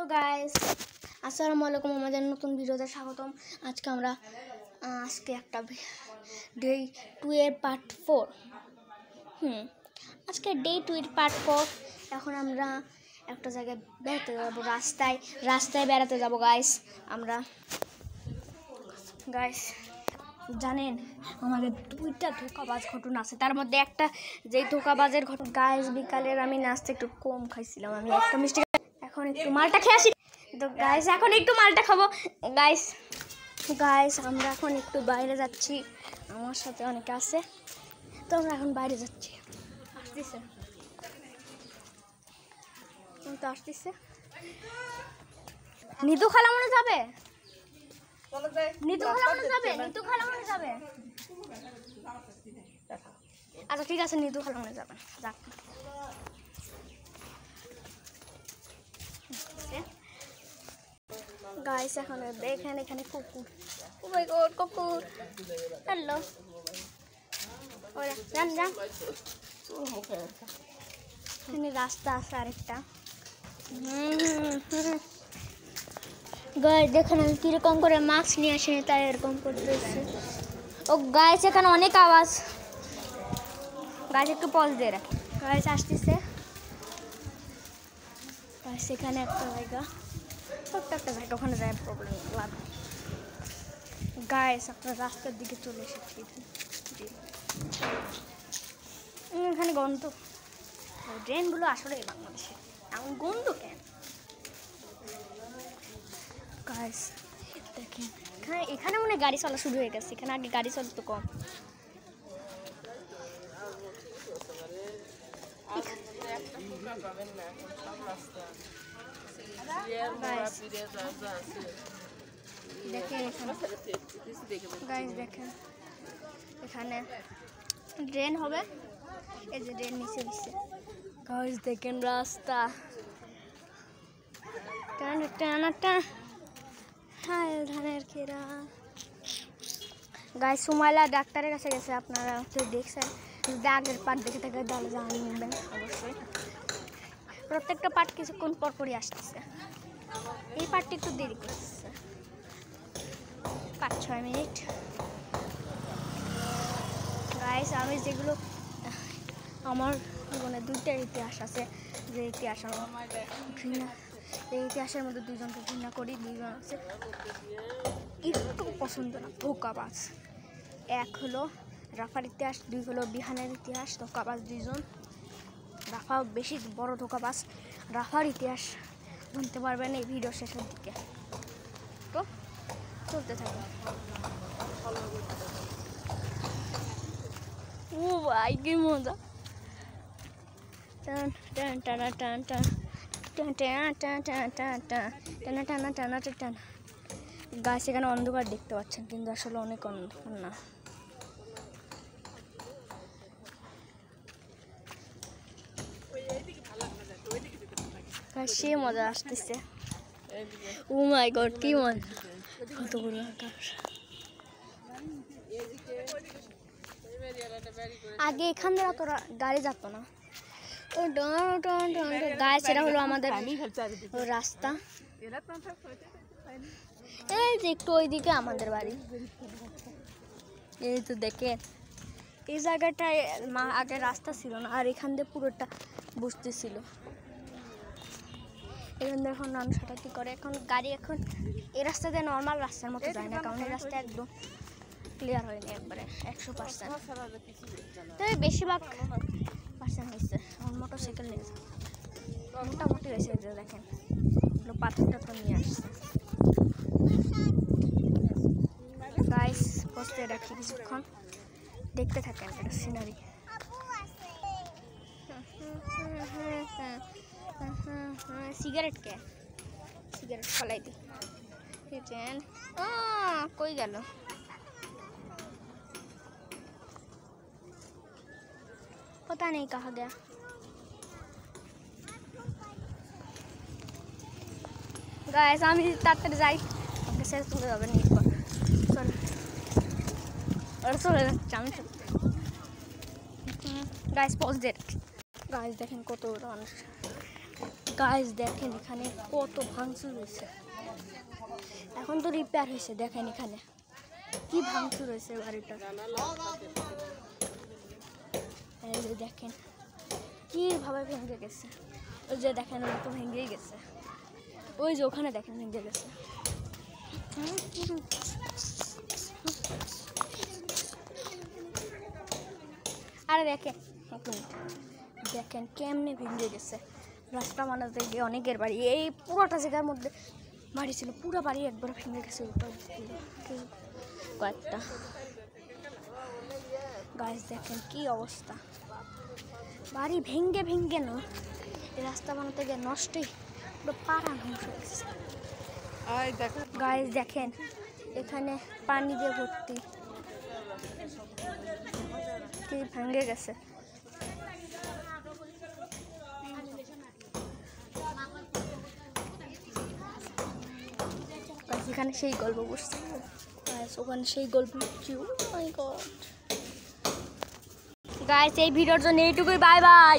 Hello guys, আসসালামু আলাইকুম। আমাদের নতুন ভিডিওতে স্বাগতম। আজকে আমরা একটা ডে 2 এর পার্ট 4। আজকে ডে 2 এর পার্ট 4। এখন আমরা একটা জায়গায় বেড়াতে যাবো, রাস্তায় বেড়াতে যাবো গাইস। আমরা গাইস জানেন আমাদের 2টা ধোঁকাবাজ ঘটনা আছে, তার মধ্যে একটা যেই ধোঁকাবাজের ঘটনা গাইস, বিকালের আমি নাস্তা একটু কম খাইছিলাম, আমি একটা মিষ্টি, এখন একটু মালটা খেয়ে আসি। তো গাইস এখন একটু মালটা খাবো গাইস আমরা এখন একটু বাইরে যাচ্ছি, আমার সাথে অনেকে আছে, তো আমরা এখন বাইরে যাচ্ছি। আসতেছে নিতু খালা মনে যাবে, আচ্ছা ঠিক আছে, নিতু খালা মনে যাবে। যাক গাইস এখন দেখেন এখানে কুকুর, ও মাই গড কুকুর, হ্যালো যান এখানে রাস্তা আছে আরেকটা। গাইস দেখেন আমি কিরকম করে মাস্ক নিয়ে আসিনি, তাই এরকম করতেছে। ও গাইস এখানে অনেক আওয়াজ, গাইস একটু পজ দিয়ে রাখি। গাইস আসতেছে, গাইস এখানে একটা জায়গা, ছোট্ট একটা জায়গা, ওখানে যায় প্রবলেম লাগবে। গাইস আপনার রাস্তার দিকে চলে এসেছি, এখানে গন্ধ, ড্রেনগুলো আসলে বাংলাদেশে এমন গন্ধ কেন? গাইস দেখেন এখানে মনে গাড়ি চলা শুরু হয়ে গেছে, এখানে আগে গাড়ি চলতো কম। দেখেন এখানে ড্রেন হবে, এই যে ড্রেন নিচে দিচ্ছে। গাইস দেখেন রাস্তা ধানের খেরা। গাইস সুমাইলা ডাক্তারের কাছে গেছে, আপনারা দেখছেন, যদি আগের পার্ট দেখে থাকে তাহলে জানবেন অবশ্যই। প্রত্যেকটা পার্ট কিছুক্ষণ পরপরই আসতেছে, এই পার্টটি একটু দেরি করতেছে, 5-6 মিনিট। গাইস আমি যেগুলো, আমার জীবনে 2টা ইতিহাস আছে, যে ইতিহাস আমার ঘৃণা, এই ইতিহাসের মধ্যে 2জনকে ঘৃণা করি, 2জন আছে একটু পছন্দ না, ধোঁকাবাজ। 1 হলো রাফার ইতিহাস, 2 হলো বিহানের ইতিহাস। ধোঁকাবাজ 2জন, রাফা বেশি বড় ধোঁকাবাজ। রাফার ইতিহাস জানতে পারবেন এই ভিডিও শেষের দিকে, তো চলতে থাকবে। ও ভাই কি মজা, টান টান টানা টান টান টান টান টান টান টান টানা টানা টানা টান। গাছ এখানে অন্ধকার দেখতে পাচ্ছেন, কিন্তু আসলে অনেক অন্ধকার না। সে মজা আসতেছে, ও মাই গড কি মজা, কতগুলো আকাশ। আগে এখান থেকে অত গাড়ি যেত না, গাছ এরা হলো আমাদের রাস্তা, এই যে একটু ওইদিকে আমাদের বাড়ি। এই তো দেখেন এই জায়গাটায় আগে রাস্তা ছিল না, আর এখান দিয়ে পুরোটা বসতে ছিল। এখান দিয়ে এখন মানুষ হাঁটাহাঁটি করে, এখন গাড়ি এখন এই রাস্তা দিয়ে নর্মাল রাস্তার মতো যায় না, কারণ এই রাস্তা একদম ক্লিয়ার হয়নি একবারে 100%, তবে বেশিরভাগ পার্সেন্ট হয়েছে। আমার মোটরসাইকেল নিয়ে মোটামুটি হয়েছে, দেখেন পাথরটা তো নিয়ে আসছে। গাইস বসতে রাখি কিছুক্ষণ, দেখতে থাকেন এটা সিনারি। সিগারেট ফলাই দি, কই গেল? पता नहीं कहाँ गया। गाइस আমি তাড়াতাড়ি যাই, আমাকে শেষ তুলে যাবে নি পর, চল আর চলে যাচ্ছে আমি। গাইস পজ দে, গাইস দেখেন কত মানুষ, গাইস দেখেন এখানে কত ভাঙচুর হয়েছে। এখন তো রিপেয়ার হয়েছে, দেখেন এখানে কি ভাঙচুর হয়েছে বাড়িটা। এই যে দেখেন কিভাবে ভেঙে গেছে। ওই যে দেখেন ওরা তো ভেঙেই গেছে, ওই যে ওখানে দেখেন ভেঙে গেছে। আরে দেখেন দেখেন কেমনে ভেঙে গেছে। রাস্তা বানাতে গিয়ে অনেকের বাড়ি, এই পুরোটা জায়গার মধ্যে বাড়ি ছিল, পুরো বাড়ি একবার ভেঙে গেছে কয়েকটা। গাইস দেখেন কি অবস্থা, বাড়ি ভেঙে ভেঙে না রাস্তা বানাতে গিয়ে নষ্টই, পুরো পাড়া ধ্বংস হয়েছে। গাইস দেখেন এখানে পানি দিয়ে ভর্তি, কি ভেঙে গেছে। এখানে সেই গল্প বুঝতে, ওখানে সেই গল্প গাইস এই ভিডিওর জন্য এইটুকুই, বাই বাই।